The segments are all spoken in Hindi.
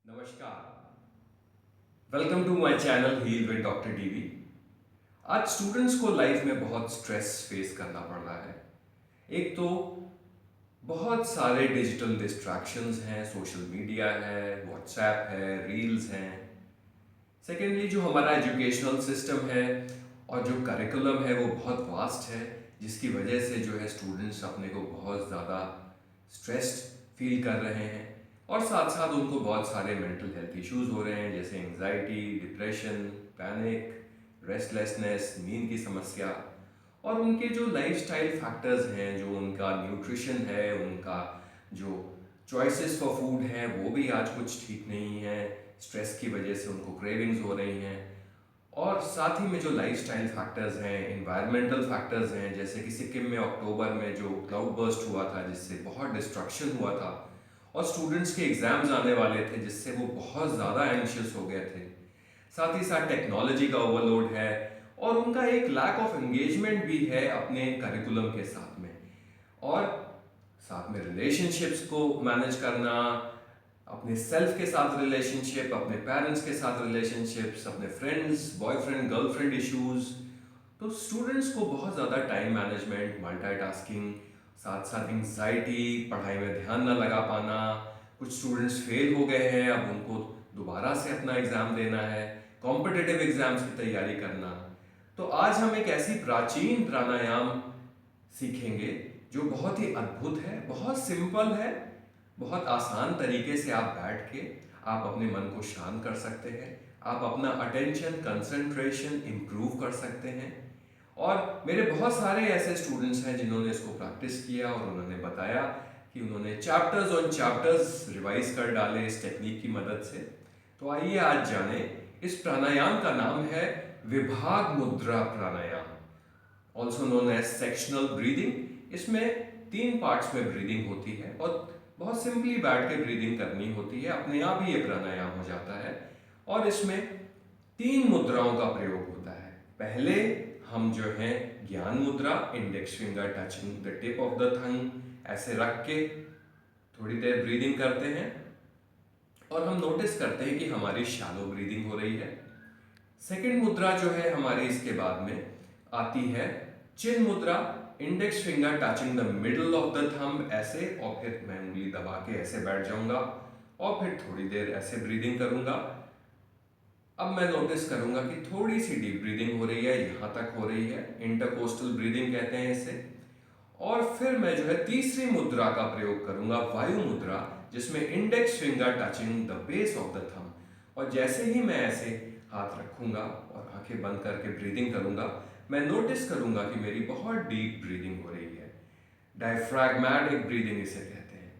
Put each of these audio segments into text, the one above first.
नमस्कार। Welcome to my channel heal with doctor DV. आज स्टूडेंट्स को लाइफ में बहुत स्ट्रेस फेस करना पड़ रहा है। एक तो बहुत सारे डिजिटल डिस्ट्रैक्शंस हैं, सोशल मीडिया है, व्हाट्सएप है, रील्स हैं। सेकेंडली जो हमारा एजुकेशनल सिस्टम है और जो करिकुलम है वो बहुत वास्ट है, जिसकी वजह से जो है स्टूडेंट्स अपने को बहुत ज़्यादा स्ट्रेस्ड फील कर रहे हैं और साथ साथ उनको बहुत सारे मेंटल हेल्थ इश्यूज हो रहे हैं, जैसे एंजाइटी, डिप्रेशन, पैनिक, रेस्टलेसनेस, नींद की समस्या। और उनके जो लाइफस्टाइल फैक्टर्स हैं, जो उनका न्यूट्रिशन है, उनका जो चॉइसेस फॉर फूड हैं, वो भी आज कुछ ठीक नहीं है। स्ट्रेस की वजह से उनको क्रेविंग्स हो रही हैं। और साथ ही में जो लाइफस्टाइल फैक्टर्स हैं, इन्वायरमेंटल फैक्टर्स हैं, जैसे कि सिक्किम में अक्टूबर में जो क्लाउड बर्स्ट हुआ था, जिससे बहुत डिस्ट्रक्शन हुआ था और स्टूडेंट्स के एग्ज़ाम्स आने वाले थे, जिससे वो बहुत ज़्यादा एंशियस हो गए थे। साथ ही साथ टेक्नोलॉजी का ओवरलोड है और उनका एक लैक ऑफ एंगेजमेंट भी है अपने करिकुलम के साथ में। और साथ में रिलेशनशिप्स को मैनेज करना, अपने सेल्फ के साथ रिलेशनशिप, अपने पेरेंट्स के साथ रिलेशनशिप्स, अपने फ्रेंड्स, बॉयफ्रेंड गर्लफ्रेंड इश्यूज। तो स्टूडेंट्स को बहुत ज़्यादा टाइम मैनेजमेंट, मल्टीटास्किंग, साथ साथ एंग्जाइटी, पढ़ाई में ध्यान न लगा पाना। कुछ स्टूडेंट्स फेल हो गए हैं, अब उनको दोबारा से अपना एग्ज़ाम देना है, कॉम्पिटिटिव एग्ज़ाम्स की तैयारी करना। तो आज हम एक ऐसी प्राचीन प्राणायाम सीखेंगे जो बहुत ही अद्भुत है, बहुत सिंपल है। बहुत आसान तरीके से आप बैठ के आप अपने मन को शांत कर सकते हैं। आप अपना अटेंशन कंसंट्रेशन इम्प्रूव कर सकते हैं। और मेरे बहुत सारे ऐसे स्टूडेंट्स हैं जिन्होंने इसको प्रैक्टिस किया और उन्होंने बताया कि उन्होंने चैप्टर्स ऑन चैप्टर्स रिवाइज कर डाले इस टेक्निक की मदद से। तो आइए आज जाने। इस प्राणायाम का नाम है विभाग मुद्रा प्राणायाम, also known as sectional breathing. इसमें 3 पार्ट्स में ब्रीदिंग होती है और बहुत सिंपली बैठ के ब्रीदिंग करनी होती है, अपने आप ही ये प्राणायाम हो जाता है। और इसमें 3 मुद्राओं का प्रयोग होता है। पहले हम जो है ज्ञान मुद्रा, index finger touching the tip of the thumb, ऐसे रख के थोड़ी देर ब्रीदिंग करते हैं और हम नोटिस करते हैं कि हमारी शैलो ब्रीदिंग हो रही है। सेकेंड मुद्रा जो है हमारी इसके बाद में आती है चिन मुद्रा, index finger touching the middle of the thumb, ऐसे, और फिर मैं उंगली दबा के ऐसे बैठ जाऊंगा और फिर थोड़ी देर ऐसे ब्रीदिंग करूंगा। अब मैं नोटिस करूंगा कि थोड़ी सी डीप ब्रीदिंग हो रही है, यहाँ तक हो रही है, इंटरकोस्टल ब्रीदिंग कहते हैं इसे। और फिर मैं जो है तीसरी मुद्रा का प्रयोग करूंगा, वायु मुद्रा, जिसमें index finger touching the base of the thumb. और जैसे ही मैं ऐसे हाथ रखूंगा और आंखें बंद करके ब्रीदिंग करूंगा, मैं नोटिस करूंगा कि मेरी बहुत डीप ब्रीदिंग हो रही है। डायफ्रैग्मेटिक ब्रीदिंग इसे कहते हैं।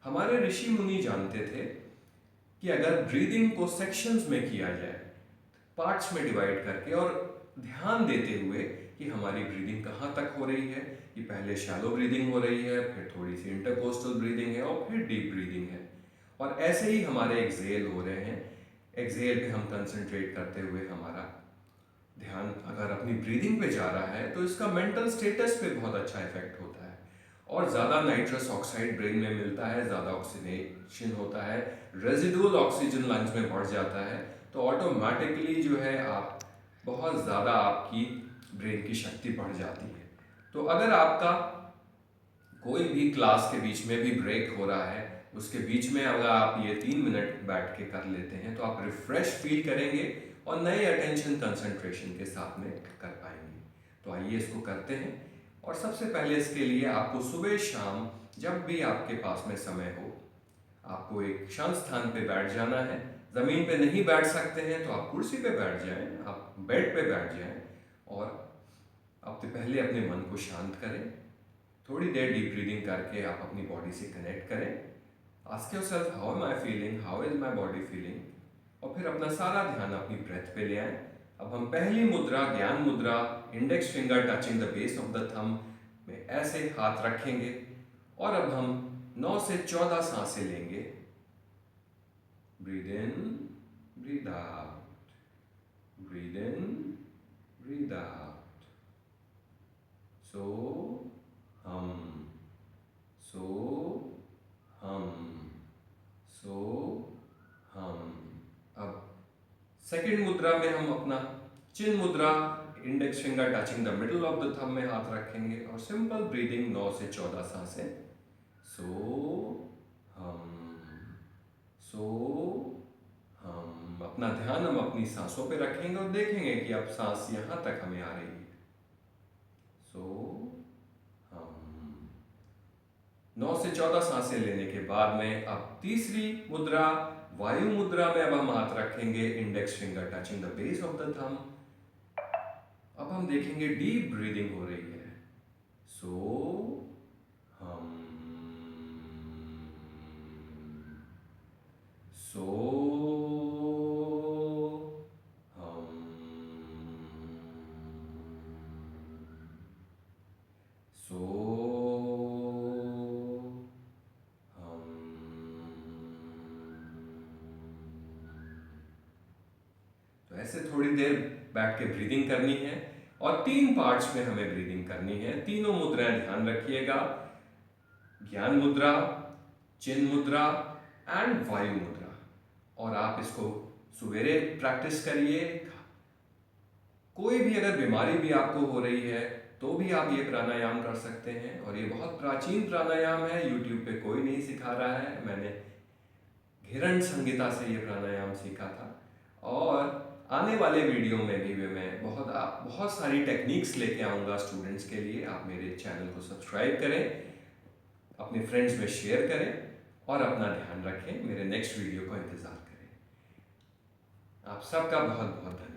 हमारे ऋषि मुनि जानते थे कि अगर ब्रीदिंग को सेक्शंस में किया जाए, पार्ट्स में डिवाइड करके, और ध्यान देते हुए कि हमारी ब्रीदिंग कहाँ तक हो रही है, कि पहले शैलो ब्रीदिंग हो रही है, फिर थोड़ी सी इंटरकोस्टल ब्रीदिंग है और फिर डीप ब्रीदिंग है। और ऐसे ही हमारे एक्सहेल हो रहे हैं। एक्सहेल पे हम कंसंट्रेट करते हुए हमारा ध्यान अगर अपनी ब्रीदिंग पे जा रहा है तो इसका मेंटल स्टेटस पे बहुत अच्छा इफेक्ट होता है। और ज़्यादा नाइट्रस ऑक्साइड ब्रेन में मिलता है, ज़्यादा ऑक्सीजनेशन होता है, रेजिडुअल ऑक्सीजन लंग्स में बढ़ जाता है। तो ऑटोमेटिकली जो है आप बहुत ज़्यादा आपकी ब्रेन की शक्ति बढ़ जाती है। तो अगर आपका कोई भी क्लास के बीच में भी ब्रेक हो रहा है, उसके बीच में अगर आप ये 3 मिनट बैठ के कर लेते हैं तो आप रिफ्रेश फील करेंगे और नए अटेंशन कंसंट्रेशन के साथ में कर पाएंगे। तो आइए इसको करते हैं। और सबसे पहले इसके लिए आपको सुबह शाम जब भी आपके पास में समय हो, आपको एक शांत स्थान पे बैठ जाना है। ज़मीन पे नहीं बैठ सकते हैं तो आप कुर्सी पे बैठ जाएं, आप बेड पे बैठ जाएं और अब तो पहले अपने मन को शांत करें। थोड़ी देर डीप ब्रीदिंग करके आप अपनी बॉडी से कनेक्ट करें। Ask yourself how am I feeling, how is my body feeling, और फिर अपना सारा ध्यान अपनी ब्रेथ पे ले आए। अब हम पहली मुद्रा ज्ञान मुद्रा, index finger touching the base of the thumb में ऐसे हाथ रखेंगे और अब हम 9 से 14 सांसें लेंगे। Breathe in, breathe out, breathe in, breathe out. सो हम, सो हम, सो हम, सेकंड मुद्रा में हम अपना चिन मुद्रा, index finger touching the middle of the thumb में हाथ रखेंगे और सिंपल ब्रीदिंग 9 से 14 सांसें। सो हम, सो हम। अपना ध्यान हम अपनी सांसों पे रखेंगे और देखेंगे कि अब सांस यहाँ तक हमें आ रही है। सो हम। 9 से 14 सांसें लेने के बाद में अब तीसरी मुद्रा वायु मुद्रा में अब हम हाथ रखेंगे, index finger touching the base of the thumb. अब हम देखेंगे डीप ब्रीदिंग हो रही है। सो हम, सो हम, सो हम। तो ऐसे थोड़ी देर बैठ के ब्रीदिंग करनी है और 3 पार्ट्स में हमें ब्रीदिंग करनी है। तीनों मुद्राएं ध्यान रखिएगा, ज्ञान मुद्रा, चिन्ह मुद्रा एंड वायु मुद्रा। और आप इसको सवेरे प्रैक्टिस करिए। कोई भी अगर बीमारी भी आपको हो रही है तो भी आप ये प्राणायाम कर सकते हैं और ये बहुत प्राचीन प्राणायाम है, यूट्यूब पे कोई नहीं सिखा रहा है, मैंने घिरण संहिता से ये प्राणायाम सीखा था। और आने वाले वीडियो में भी मैं बहुत सारी टेक्निक्स लेके आऊँगा स्टूडेंट्स के लिए। आप मेरे चैनल को सब्सक्राइब करें, अपने फ्रेंड्स में शेयर करें और अपना ध्यान रखें। मेरे नेक्स्ट वीडियो को इंतज़ार करें। आप सबका बहुत बहुत धन्यवाद।